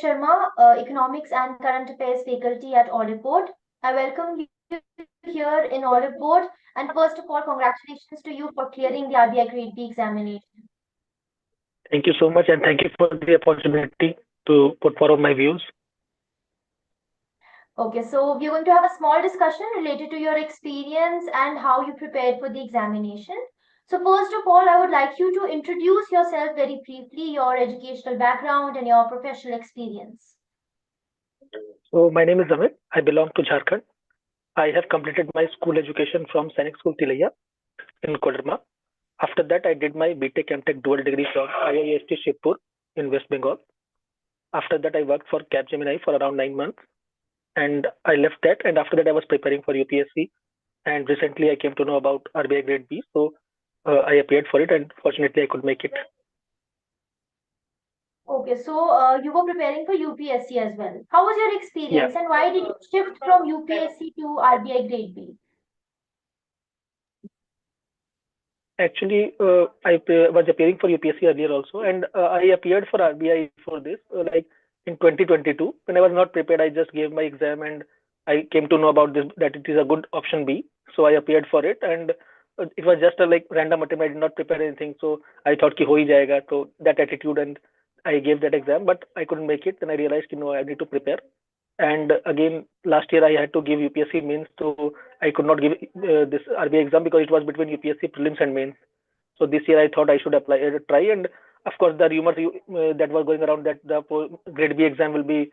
Sharma, Economics and Current Affairs faculty at Oliveboard. I welcome you here in Oliveboard. And first of all, congratulations to you for clearing the RBI Grade B examination. Thank you so much, and thank you for the opportunity to put forward my views. Okay, so we're going to have a small discussion related to your experience and how you prepared for the examination. So first of all, I would like you to introduce yourself very briefly, your educational background and your professional experience. So, my name is Amit. I belong to Jharkhand. I have completed my school education from Sainik School Tilaiya in Koderma. After that, I did my BTech MTech dual degree from IIST Shibpur in West Bengal. After that, I worked for Capgemini for around 9 months, and I left that. And after that, I was preparing for UPSC. And recently, I came to know about RBI Grade B, so I appeared for it, and fortunately, I could make it. Okay, so you were preparing for UPSC as well. How was your Yeah. experience and why did you shift from UPSC to RBI Grade B? Actually, was appearing for UPSC earlier also, and I appeared for RBI for this, like in 2022. When I was not prepared, I just gave my exam, and I came to know about this that it is a good option B. So I appeared for it, and it was just a like random attempt. I did not prepare anything, so I thought कि हो ही जाएगा. So that attitude, and I gave that exam, but I couldn't make it. Then I realized, no, I need to prepare. And again, last year I had to give UPSC mains, so I could not give this RBI exam because it was between UPSC prelims and mains. So this year I thought I should try. And of course, the rumors that were going around that the grade B exam will be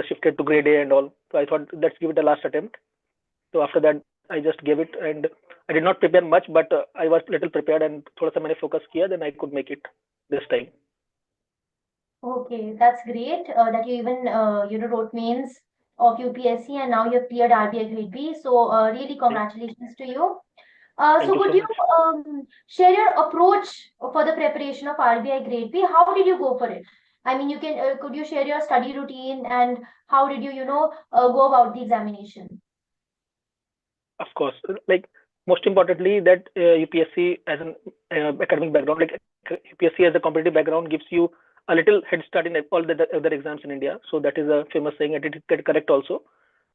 shifted to grade A and all. So I thought let's give it a last attempt. So after that, I just gave it, and I did not prepare much, but I was little prepared, and थोड़ा सा मैंने focus किया, then I could make it this time. Okay, that's great that you even wrote mains of UPSC and now you've cleared RBI Grade B. So really congratulations to you. Thank So you could so you much. share your approach for the preparation of RBI Grade B? How did you go for it? I mean, you can could you share your study routine and how did you go about the examination? Of course, like most importantly, that UPSC as an academic background, like UPSC as a competitive background, gives you a little head start in all the other exams in India. So that is a famous saying, and it is correct also.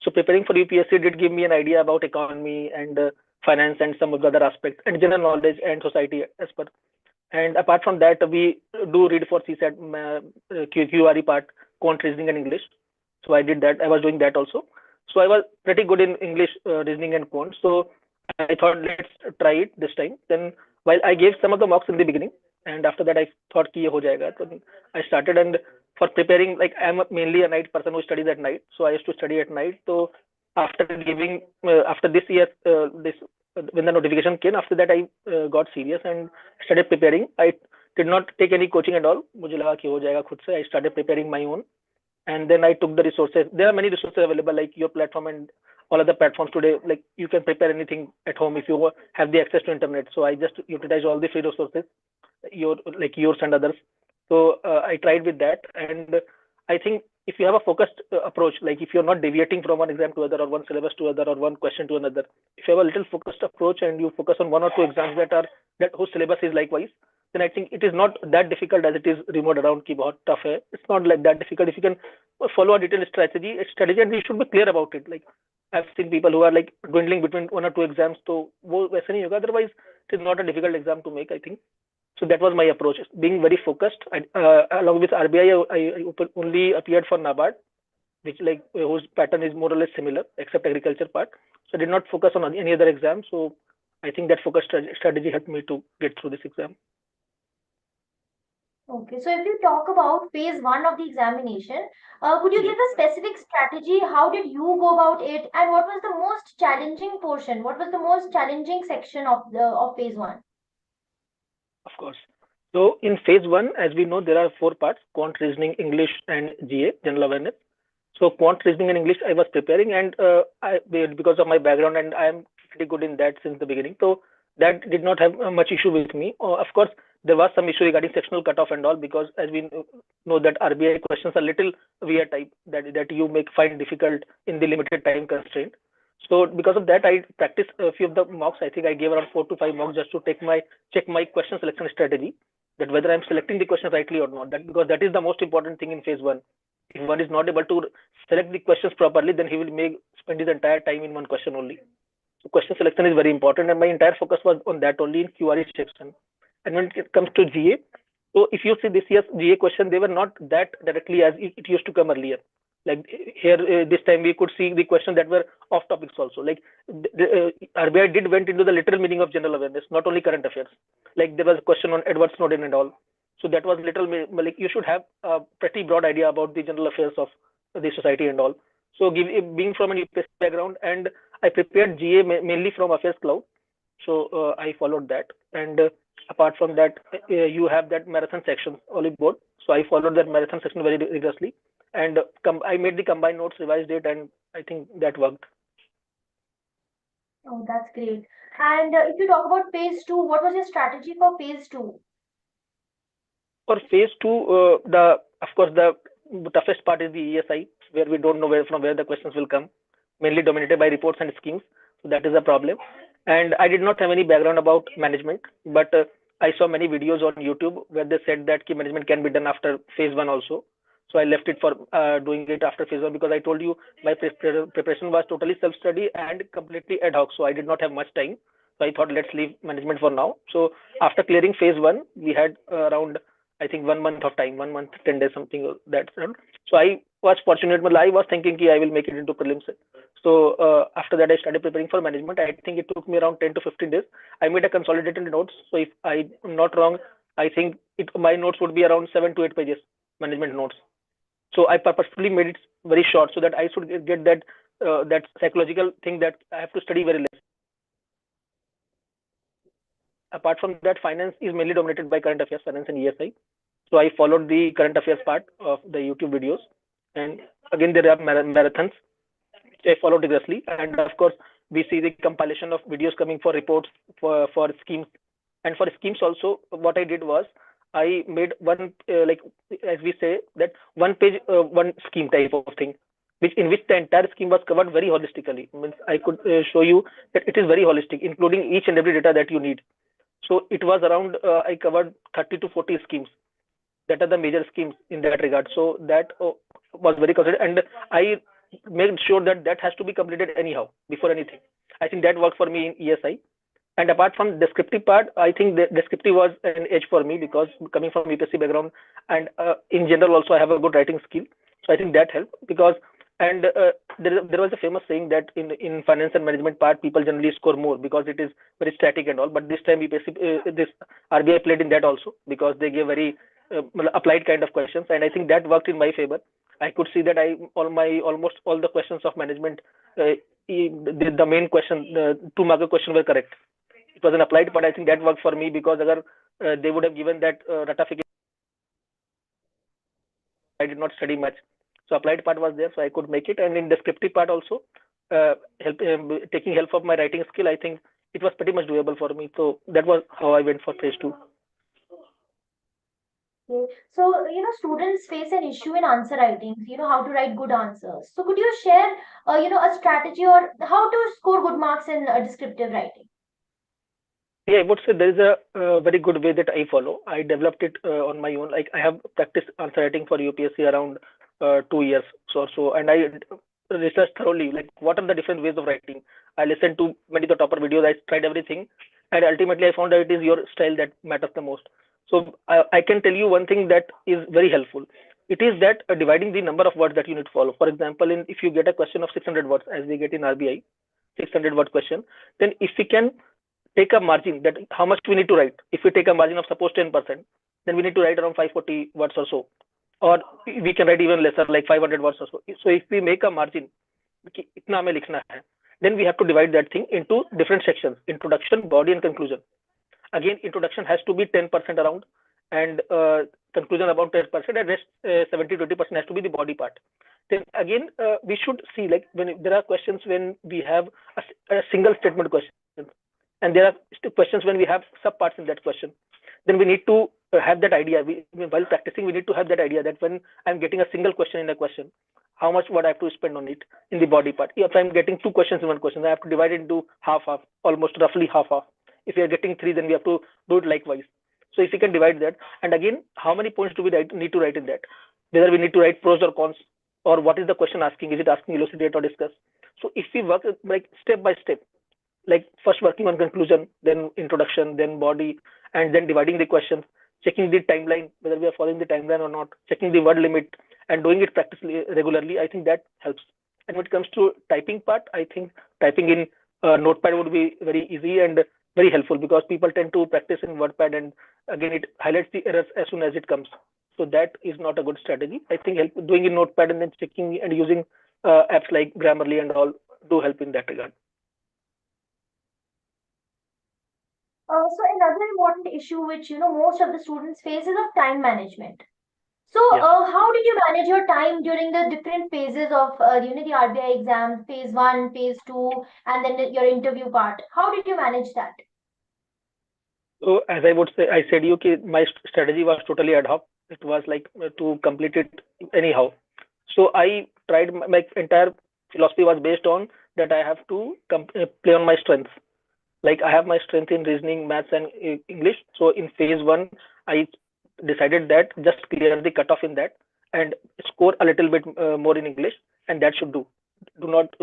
So preparing for UPSC did give me an idea about economy and finance and some of the other aspects and general knowledge and society as per. And apart from that, we do read for CSAT QRE part, quant reasoning and English. So I did that. I was doing that also. So I was pretty good in English, reasoning and quant. So I thought let's try it this time. Then while I gave some of the mocks in the beginning, and after that I thought कि ये हो जाएगा. So I started, and for preparing, like I'm mainly a night person who studies at night. So I used to study at night. So after giving after this year this when the notification came, after that I got serious and started preparing. I did not take any coaching at all. मुझे लगा कि हो जाएगा खुद से. I started preparing my own, and then I took the resources. There are many resources available, like your platform and all other platforms today. Like you can prepare anything at home if you have the access to internet. So I just utilize all the free resources, yours and others. So I tried with that, and I think if you have a focused approach, like if you're not deviating from one exam to other or one syllabus to other or one question to another, if you have a little focused approach and you focus on one or two exams that whose syllabus is likewise, then I think it is not that difficult as it is remote around ki bahut tough hai. It's not like that difficult if you can follow a detailed strategy, and you should be clear about it. Like I've seen people who are like dwindling between one or two exams, so वो वैसे नहीं होगा. Otherwise, it is not a difficult exam to make, I think. So that was my approach, being very focused. Along with RBI, I only appeared for NABARD, which like whose pattern is more or less similar, except agriculture part. So I did not focus on any other exam. So I think that focused strategy helped me to get through this exam. Okay, so if you talk about phase one of the examination, could you Yeah. give a specific strategy? How did you go about it, and what was the most challenging portion? What was the most challenging section of phase one? Of course. So in phase one, as we know, there are four parts: quant, reasoning, English, and GA, general awareness. So quant, reasoning, and English, I was preparing, and because of my background, and I am pretty good in that since the beginning. So that did not have much issue with me. Of course, there was some issue regarding sectional cutoff and all, because as we know that RBI questions are little weird type that you make find difficult in the limited time constraint. So because of that, I practiced a few of the mocks. I think I gave around 4 to 5 mocks just to check my question selection strategy, that whether I'm selecting the question rightly or not. That because that is the most important thing in phase one. If one is not able to select the questions properly, then he will spend his entire time in one question only. So question selection is very important, and my entire focus was on that only in QRE section. And when it comes to GA, so if you see this year's GA question, they were not that directly as it used to come earlier. Like here, this time we could see the questions that were off topics also. Like RBI did went into the literal meaning of general awareness, not only current affairs. Like there was a question on Edward Snowden and all. So that was like you should have a pretty broad idea about the general affairs of the society and all. So being from an UPSC background, and I prepared GA mainly from Affairs Cloud. So I followed that. And apart from that, you have that marathon section, Oliveboard. So I followed that marathon section very rigorously. And I made the combined notes, revised it, and I think that worked. Oh, that's great. And if you talk about phase 2, what was your strategy for phase 2? For phase 2, of course the toughest part is the ESI, where we don't know from where the questions will come, mainly dominated by reports and schemes. So that is a problem. And I did not have any background about management, but I saw many videos on YouTube where they said that key management can be done after phase 1 also. So I left it for doing it after phase 1, because I told you my preparation was totally self-study and completely ad hoc. So I did not have much time. So I thought, let's leave management for now. So after clearing phase 1, we had around, I think, 1 month of time, 1 month, 10 days, something that. So I was fortunate, but I was thinking I will make it into prelims. So after that, I started preparing for management. I think it took me around 10 to 15 days. I made a consolidated notes. So if I'm not wrong, I think my notes would be around 7 to 8 pages, management notes. So I purposefully made it very short so that I should get that that psychological thing that I have to study very less. Apart from that, finance is mainly dominated by current affairs, finance and ESI. So I followed the current affairs part of the YouTube videos. And again, there are marathons, which I followed rigorously. And of course, we see the compilation of videos coming for reports, for schemes. And for schemes also, what I did was, I made one, like as we say, that one page, one scheme type of thing, in which the entire scheme was covered very holistically. Means I could show you that it is very holistic, including each and every data that you need. So it was around, I covered 30 to 40 schemes. That are the major schemes in that regard. So that was very considered, and I made sure that that has to be completed anyhow before anything. I think that worked for me in ESI. And apart from descriptive part, I think the descriptive was an edge for me, because coming from UPSC background, and in general also I have a good writing skill. So I think that helped, because and there was a famous saying that in finance and management part, people generally score more because it is very static and all. But this time UPSC, this RBI played in that also, because they gave very applied kind of questions, and I think that worked in my favor. I could see that almost all the questions of management, the main question, the 2 marker question were correct. It was an applied, but I think that worked for me, because they would have given that ratification, I did not study much. So applied part was there, so I could make it. And in descriptive part also, taking help of my writing skill, I think it was pretty much doable for me. So that was how I went for phase 2. Okay. So, students face an issue in answer writing, how to write good answers. So could you share, a strategy or how to score good marks in descriptive writing? Yeah, I would say there is a very good way that I follow. I developed it on my own. Like I have practiced answer writing for UPSC around 2 years or so, and I researched thoroughly, like what are the different ways of writing. I listened to many of the topper videos. I tried everything, and ultimately I found that it is your style that matters the most. So I can tell you one thing that is very helpful. It is that dividing the number of words that you need to follow. For example, if you get a question of 600 words, as we get in RBI, 600-word question, then if we can take a margin, that how much we need to write. If we take a margin of suppose 10%, then we need to write around 540 words or so, or we can write even lesser, like 500 words or so. So if we make a margin, itna hame likhna hai, then we have to divide that thing into different sections: introduction, body, and conclusion. Again, introduction has to be 10% around, and conclusion about 10%, and rest 70-20% has to be the body part. Then again, we should see, like when there are questions when we have a single statement question, and there are questions when we have sub parts in that question, then we need to have that idea. While practicing, we need to have that idea that when I'm getting a single question in a question, how much what I have to spend on it in the body part. If I'm getting 2 questions in one question, I have to divide it into half, almost roughly half. If we are getting 3, then we have to do it likewise. So if we can divide that, and again, how many points do we need to write in that? whether we need to write pros or cons, or what is the question asking, is it asking elucidate or discuss. So if we work like step by step, like first working on conclusion, then introduction, then body, and then dividing the questions, checking the timeline, whether we are following the timeline or not, checking the word limit, and doing it practically regularly, I think that helps. And when it comes to typing part, I think typing in notepad would be very easy and very helpful, because people tend to practice in wordpad, and again it highlights the errors as soon as it comes. So that is not a good strategy. I think help doing in notepad and then checking and using apps like Grammarly and all do help in that regard. So another important issue which most of the students face is of time management. So Yeah. how did you manage your time during the different phases of the RBI exam, phase one, phase two, and then your interview part? How did you manage that? So as I would say, I said you my strategy was totally ad hoc. It was like to complete it anyhow. So I tried my entire philosophy was based on that I have to play on my strengths. Like I have my strength in reasoning, maths, and English. So in phase one, I decided that just clear the cutoff in that and score a little bit more in English, and that should do. Do not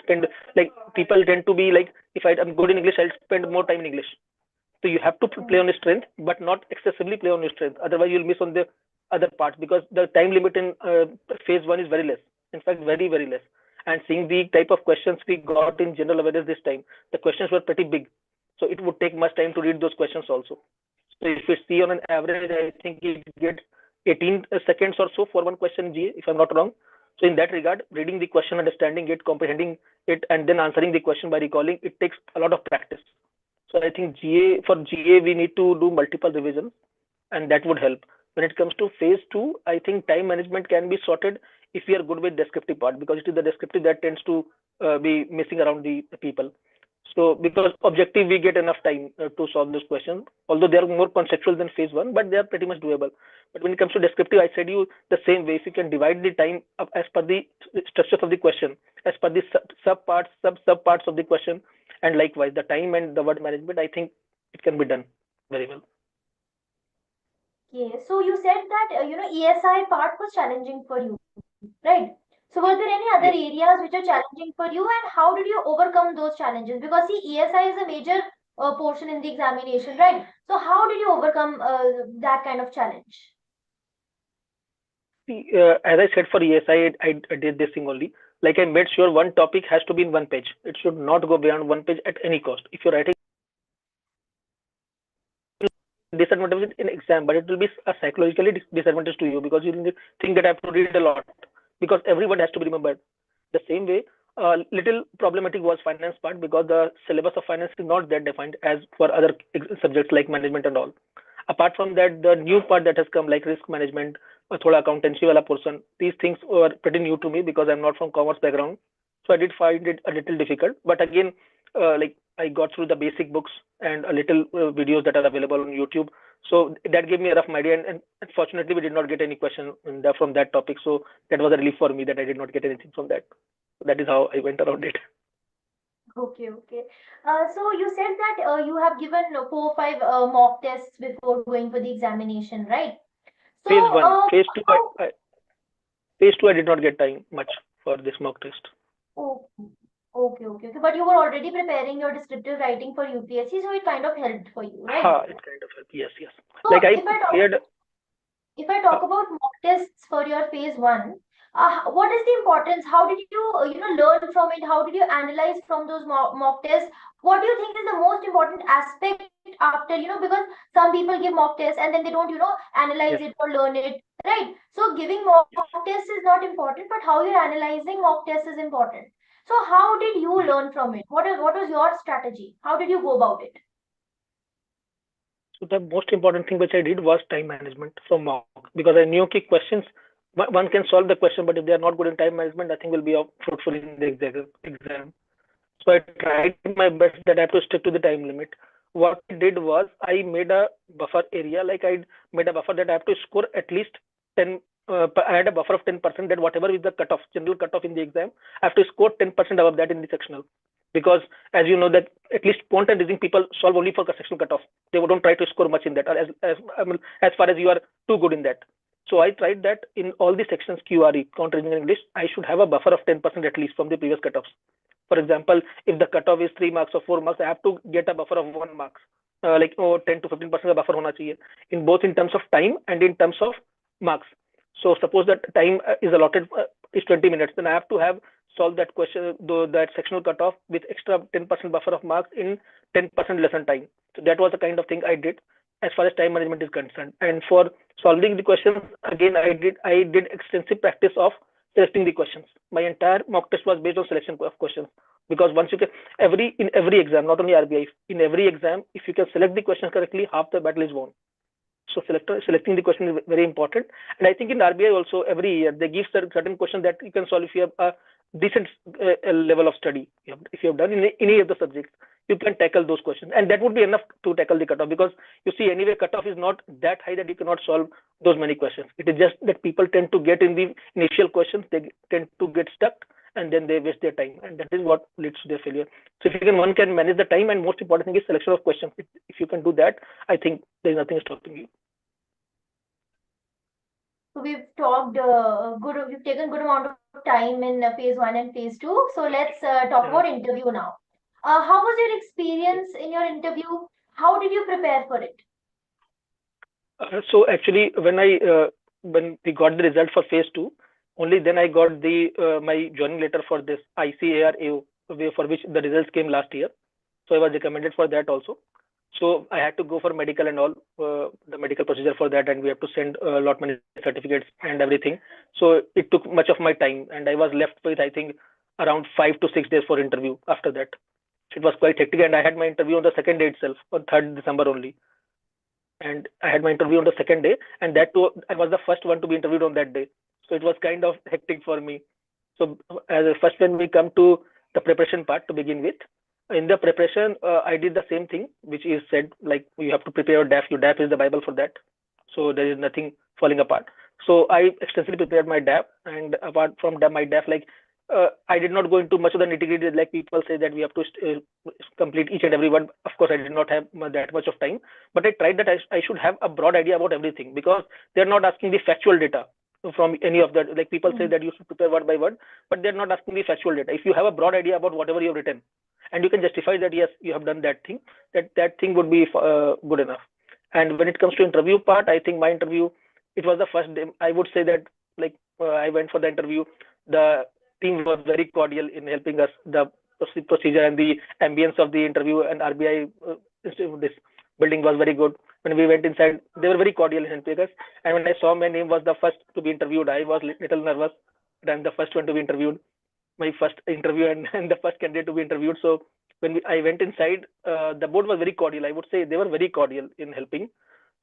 spend, like people tend to be like, if I'm good in English, I'll spend more time in English. So you have to play on your strength, but not excessively play on your strength. Otherwise, you'll miss on the other parts, because the time limit in phase one is very less. In fact, very, very less. And seeing the type of questions we got in general awareness this time, the questions were pretty big. So it would take much time to read those questions also. So if you see on an average, I think it gets 18 seconds or so for one question GA, if I'm not wrong. So in that regard, reading the question, understanding it, comprehending it, and then answering the question by recalling, it takes a lot of practice. So I think for GA we need to do multiple revisions, and that would help. When it comes to phase two, I think time management can be sorted if we are good with descriptive part, because it is the descriptive that tends to be missing around the people. So because objective we get enough time to solve this question, although they are more conceptual than phase one, but they are pretty much doable. But when it comes to descriptive, I said you the same way. If you can divide the time up as per the structure of the question, as per the sub parts, sub parts of the question, and likewise the time and the word management, I think it can be done very well. Okay, so you said that ESI part was challenging for you, right? So were there any other Yes. areas which are challenging for you, and how did you overcome those challenges? Because see, ESI is a major portion in the examination, right? So how did you overcome that kind of challenge? See, as I said for ESI, I did this thing only. Like I made sure one topic has to be in one page. It should not go beyond one page at any cost. If you're writing disadvantage in exam, but it will be a psychologically disadvantage to you, because you will think that I have to read a lot, because everyone has to be remembered. The same way, little problematic was finance part, because the syllabus of finance is not that defined as for other subjects like management and all. Apart from that, the new part that has come like risk management, thoda accountancy wala portion, these things were pretty new to me because I'm not from commerce background. So I did find it a little difficult. But again, like I got through the basic books and a little videos that are available on YouTube. So that gave me a rough idea. And unfortunately, we did not get any question from that topic. So that was a relief for me that I did not get anything from that. So that is how I went around it. Okay, okay. So you said that you have given 4 or 5 mock tests before going for the examination, right? So, Phase one, phase two, how? phase two, I did not get time much for this mock test. Oh, okay, okay, okay. But you were already preparing your descriptive writing for UPSC, so it kind of helped for you, right? Ha, it kind of helped. Yes, yes. Like So I if I talk cleared. if I Uh, talk about mock tests for your phase one, what is the importance? How did you learn from it? How did you analyze from those mock tests? What do you think is the most important aspect after because some people give mock tests and then they don't analyze yes, it or learn it, right? So giving mock yes, tests is not important, but how you're analyzing mock tests is important. So how did you yes. learn from it? What was your strategy? How did you go about it? So the most important thing which I did was time management from mock, because I knew key questions one can solve the question, but if they are not good in time management, nothing will be fruitful in the exam. So I tried my best that I have to stick to the time limit. What I did was I made a buffer area, like I made a buffer that I have to score at least 10. I had a buffer of 10%, that whatever is the cutoff, general cutoff in the exam, I have to score 10% above that in the sectional. Because as you know that at least quant and reasoning people solve only for sectional cutoff. They don't try to score much in that, or as far as you are too good in that. So I tried that in all the sections QRE, counter engineering English, I should have a buffer of 10% at least from the previous cutoffs. For example, if the cutoff is 3 marks or 4 marks, I have to get a buffer of 1 marks. 10 to 15% का buffer होना चाहिए in both in terms of time and in terms of marks. So suppose that time is allotted is 20 minutes, then I have to have solved that question, that sectional cutoff with extra 10% buffer of marks in 10% lesson time. So that was the kind of thing I did as far as time management is concerned. And for solving the questions, again, I did extensive practice of selecting the questions. My entire mock test was based on selection of questions, because once you can in every exam, not only RBI, in every exam, if you can select the questions correctly, half the battle is won. So selecting the question is very important. And I think in RBI also every year they give certain questions that you can solve if you have a decent level of study. If you have done in any of the subjects, you can tackle those questions, and that would be enough to tackle the cutoff, because you see anyway cutoff is not that high that you cannot solve those many questions. It is just that people tend to get in the initial questions, they tend to get stuck, and then they waste their time, and that is what leads to their failure. So if one can manage the time, and most important thing is selection of questions. If you can do that, I think there is nothing stopping you. So we've talked we've taken good amount of time in phase 1 and phase 2. So let's talk about interview now. How was your experience in your interview? How did you prepare for it? So actually, when we got the result for phase 2, only then I got the my joining letter for this ICAR-AO, for which the results came last year. So I was recommended for that also. So I had to go for medical and all, the medical procedure for that, and we have to send a lot many certificates and everything. So it took much of my time, and I was left with, I think, around 5 to 6 days for interview after that. It was quite hectic, and I had my interview on the second day itself, on 3rd December only. And I had my interview on the second day, and that too, I was the first one to be interviewed on that day. So it was kind of hectic for me. So as first, when we come to the preparation part to begin with, in the preparation, I did the same thing, which is said, like you have to prepare your DAF. Your DAF is the Bible for that. So there is nothing falling apart. So I extensively prepared my DAF, and apart from my DAF, like I did not go into much of the nitty-gritty, like people say that we have to complete each and every one. Of course, I did not have that much of time, but I tried that I should have a broad idea about everything, because they're not asking the factual data from any of that. Like people say that you should prepare word by word, but they're not asking the factual data. If you have a broad idea about whatever you have written, and you can justify that yes, you have done that thing, that thing would be good enough. And when it comes to interview part, I think my interview, it was the first day. I would say that like I went for the interview. The team was very cordial in helping us. The procedure and the ambience of the interview and RBI this building was very good. When we went inside, they were very cordial in helping us. And when I saw my name was the first to be interviewed, I was little nervous. But I'm the first one to be interviewed. My first interview and the first candidate to be interviewed. So when I went inside, the board was very cordial. I would say they were very cordial in helping.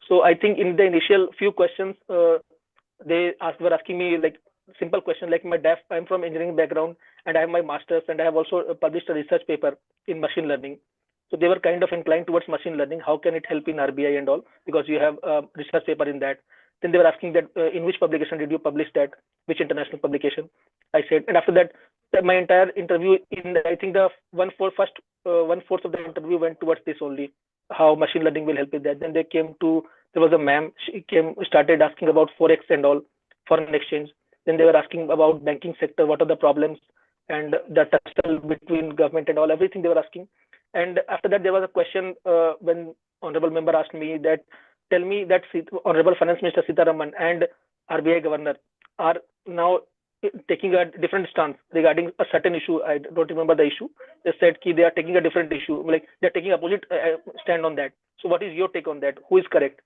So I think in the initial few questions, they were asking me like simple questions like my DAF. I'm from engineering background, and I have my master's, and I have also published a research paper in machine learning. So they were kind of inclined towards machine learning. How can it help in RBI and all? Because you have a research paper in that. Then they were asking that in which publication did you publish that? Which international publication? I said, and after that, my entire interview in I think the 1/4 of the interview went towards this only, how machine learning will help with that. Then they came to, there was a ma'am, she started asking about forex and all, foreign exchange. Then they were asking about banking sector, what are the problems and the tussle between government and all, everything they were asking. And after that, there was a question when honorable member asked me that, tell me that Honorable Finance Minister Sitaraman and RBI Governor are now taking a different stance regarding a certain issue. I don't remember the issue. They said they are taking a different issue, like they're taking opposite stand on that. So what is your take on that? Who is correct?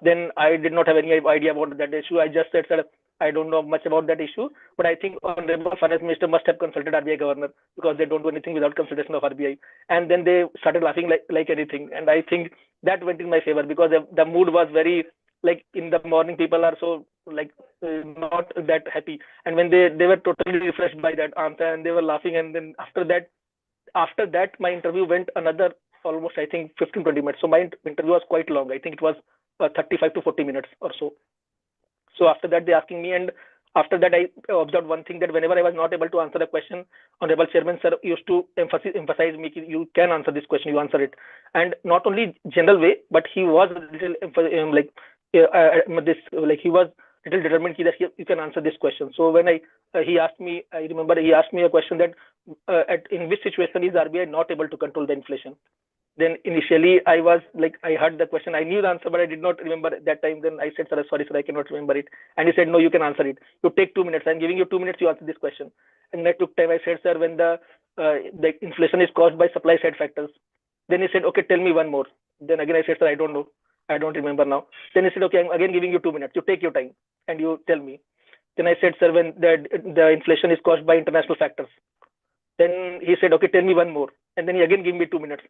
Then I did not have any idea about that issue. I just said, sir, I don't know much about that issue, but I think Honorable Finance Minister must have consulted RBI Governor, because they don't do anything without consultation of RBI. And then they started laughing like anything. And I think that went in my favor, because the mood was very, like in the morning, people are so like not that happy. And when they were totally refreshed by that answer, and they were laughing. And then after that, my interview went another almost, I think, 15-20 minutes. So my interview was quite long. I think it was 35 to 40 minutes or so. So after that, they asking me, and after that, I observed one thing, that whenever I was not able to answer a question, Honorable Chairman Sir used to emphasize me, you can answer this question, you answer it. And not only general way, but he was a little he was little determined that you can answer this question. So when he asked me, I remember he asked me a question that in which situation is RBI not able to control the inflation? Then initially I was like, I heard the question, I knew the answer, but I did not remember at that time. Then I said, sir, sorry, sir, I cannot remember it. And he said, no, you can answer it. You take 2 minutes. I'm giving you 2 minutes to answer this question. And I took time. I said, sir, when the inflation is caused by supply side factors. Then he said, okay, tell me one more. Then again I said, sir, I don't know. I don't remember now. Then he said, okay, I'm again giving you 2 minutes. You take your time and you tell me. Then I said, sir, when the inflation is caused by international factors. Then he said, okay, tell me one more. And then he again gave me 2 minutes.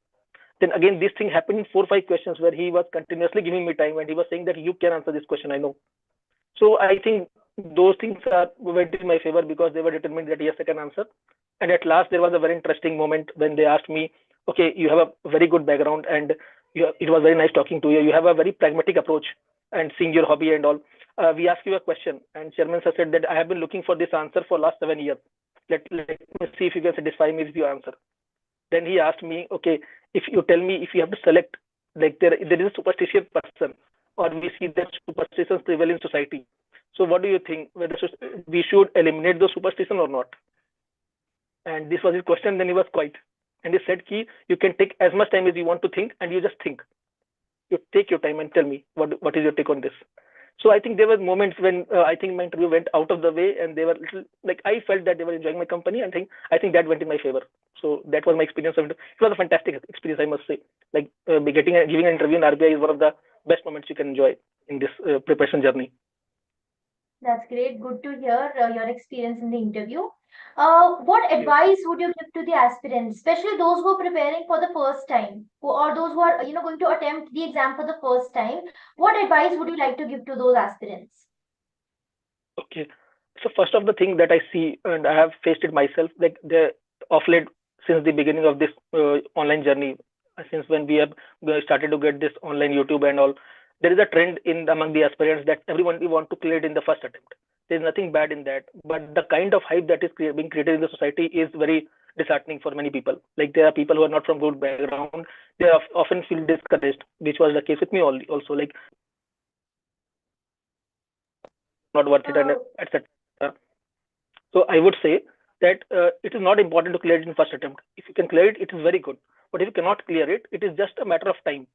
Then again, this thing happened in 4 or 5 questions where he was continuously giving me time and he was saying that you can answer this question, I know. So I think those things went in my favor because they were determined that yes, I can answer. And at last, there was a very interesting moment when they asked me, okay, you have a very good background and it was very nice talking to you. You have a very pragmatic approach and seeing your hobby and all. We asked you a question and Chairman sir said that I have been looking for this answer for last 7 years. Let me see if you can satisfy me with your answer. Then he asked me, okay, if you tell me if you have to select, like there is a superstitious person or we see that superstitions prevail in society. So what do you think, whether we should eliminate those superstitions or not? And this was his question. Then he was quiet. And he said, Ki, you can take as much time as you want to think and you just think. You take your time and tell me what is your take on this. So I think there were moments when I think my interview went out of the way and they were little, like I felt that they were enjoying my company and I think that went in my favor. So that was my experience of it. It was a fantastic experience, I must say. Like giving an interview in RBI is one of the best moments you can enjoy in this preparation journey. That's great. Good to hear your experience in the interview. What advice would you give to the aspirants, especially those who are preparing for the first time, or those who are going to attempt the exam for the first time? What advice would you like to give to those aspirants? Okay. So first of the thing that I see, and I have faced it myself, like of late since the beginning of this online journey, since when we have started to get this online YouTube and all, there is a trend among the aspirants that everyone we want to clear it in the first attempt. There's nothing bad in that, but the kind of hype that is being created in the society is very disheartening for many people. Like there are people who are not from good background, they often feel discouraged, which was the case with me also. Like not worth it, and etc. So I would say that it is not important to clear it in first attempt. If you can clear it, it is very good. But if you cannot clear it, it is just a matter of time.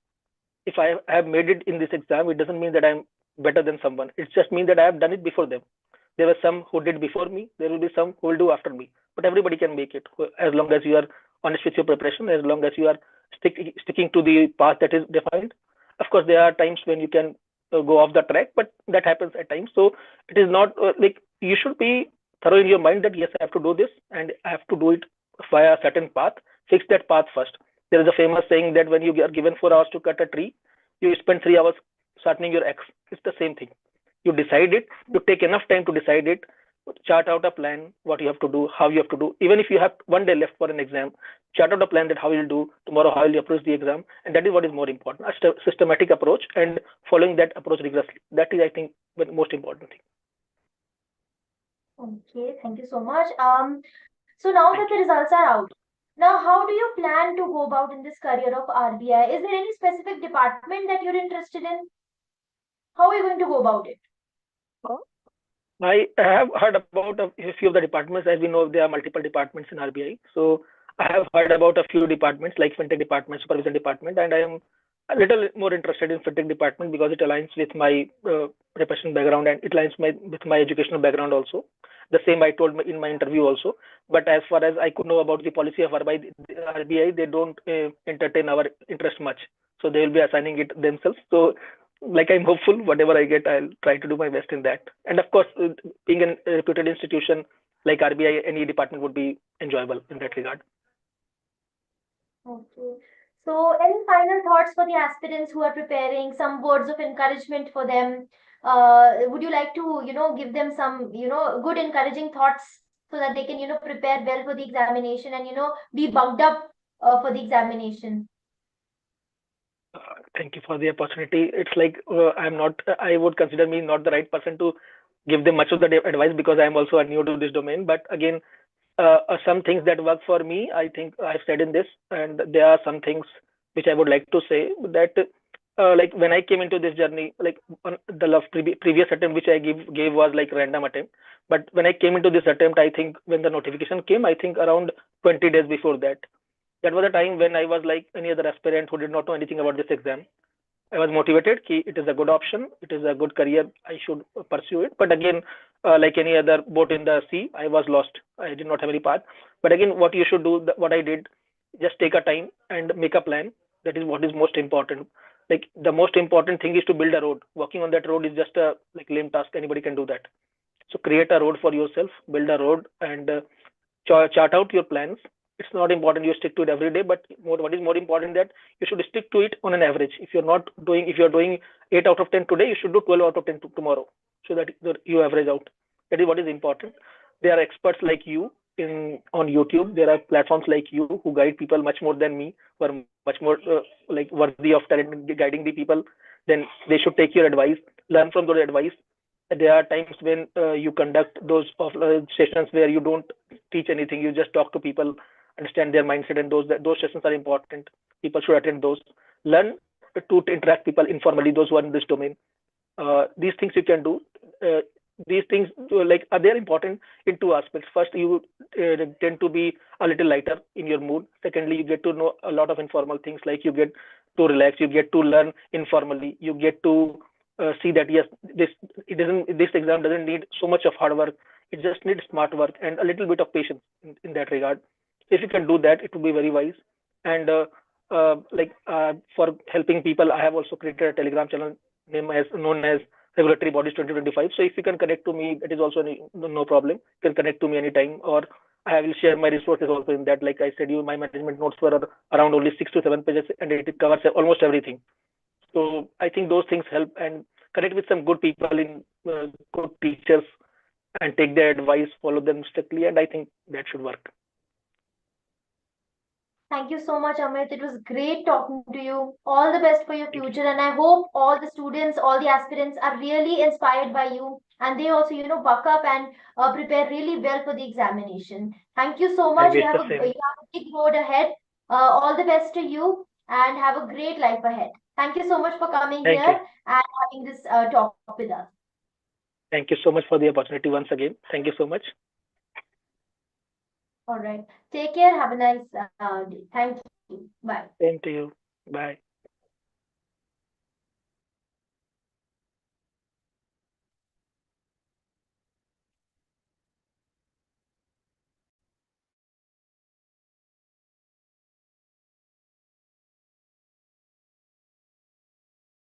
If I have made it in this exam, it doesn't mean that I'm better than someone. It just means that I have done it before them. There were some who did before me. There will be some who will do after me. But everybody can make it as long as you are honest with your preparation, as long as you are sticking to the path that is defined. Of course, there are times when you can go off the track, but that happens at times. So it is not like you should be thorough in your mind that yes, I have to do this and I have to do it via a certain path. Fix that path first. There is a famous saying that when you are given 4 hours to cut a tree, you spend 3 hours sharpening your axe. It's the same thing. You decide it, you take enough time to decide it, chart out a plan, what you have to do, how you have to do. Even if you have 1 day left for an exam, chart out a plan that how you'll do tomorrow, how you'll approach the exam. And that is what is more important, a systematic approach and following that approach rigorously. That is, I think, the most important thing. Okay, thank you so much. So now that the results are out, now how do you plan to go about in this career of RBI? Is there any specific department that you're interested in? How are you going to go about it? I have heard about a few of the departments. As we know, there are multiple departments in RBI. So I have heard about a few departments like fintech department, supervision department, and I am a little more interested in fintech department because it aligns with my preparation background and it aligns with my educational background also. The same I told in my interview also. But as far as I could know about the policy of RBI, they don't entertain our interest much. So they will be assigning it themselves. So like I'm hopeful, whatever I get, I'll try to do my best in that. And of course, being a reputed institution like RBI, any department would be enjoyable in that regard. Okay. So any final thoughts for the aspirants who are preparing, some words of encouragement for them? Would you like to, give them some, good encouraging thoughts so that they can, prepare well for the examination and, be bugged up for the examination? Thank you for the opportunity. It's like I would consider me not the right person to give them much of the advice because I'm also new to this domain. But again, some things that work for me, I think I've said in this, and there are some things which I would like to say that like when I came into this journey, like on the previous attempt which I gave was like random attempt. But when I came into this attempt, I think when the notification came, I think around 20 days before that, that was the time when I was like any other aspirant who did not know anything about this exam. I was motivated ki it is a good option, it is a good career, I should pursue it. But again, like any other boat in the sea, I was lost. I did not have any path. But again, what you should do, what I did, just take a time and make a plan. That is what is most important. Like the most important thing is to build a road. Walking on that road is just a like lame task. Anybody can do that. So create a road for yourself, build a road, and chart out your plans. It's not important you stick to it every day, but what is more important that you should stick to it on an average. If you're doing 8 out of 10 today, you should do 12 out of 10 tomorrow, so that you average out. That is what is important. There are experts like you on YouTube. There are platforms like you who guide people much more than me, who are much more like worthy of guiding the people. Then they should take your advice, learn from their advice. There are times when you conduct those sessions where you don't teach anything, you just talk to people, understand their mindset, and those sessions are important. People should attend those. Learn to interact people informally, those who are in this domain. These things you can do. These things like are they important in two aspects. First, you tend to be a little lighter in your mood. Secondly, you get to know a lot of informal things, like you get to relax, you get to learn informally, you get to see that yes, this exam doesn't need so much of hard work. It just needs smart work and a little bit of patience in that regard. If you can do that, it will be very wise. And for helping people, I have also created a Telegram channel known as Regulatory Bodies 2025. So if you can connect to me, that is also no problem. You can connect to me anytime, or I will share my resources also in that. Like I said, my management notes were around only 6 to 7 pages, and it covers almost everything. So I think those things help, and connect with some good people in good teachers, and take their advice, follow them strictly, and I think that should work. Thank you so much, Amit. It was great talking to you. All the best for your Thank you. future. And I hope all the students, all the aspirants are really inspired by you. And they also, buck up and prepare really well for the examination. Thank you so I much. You wish have the a, same. you have a big road ahead. All the best to you and have a great life ahead. Thank you so much for coming Thank you. here and having this talk with us. Thank you so much for the opportunity once again. Thank you so much. All right. Take care. Have a nice day. Thank you. Bye. Same to you. Bye.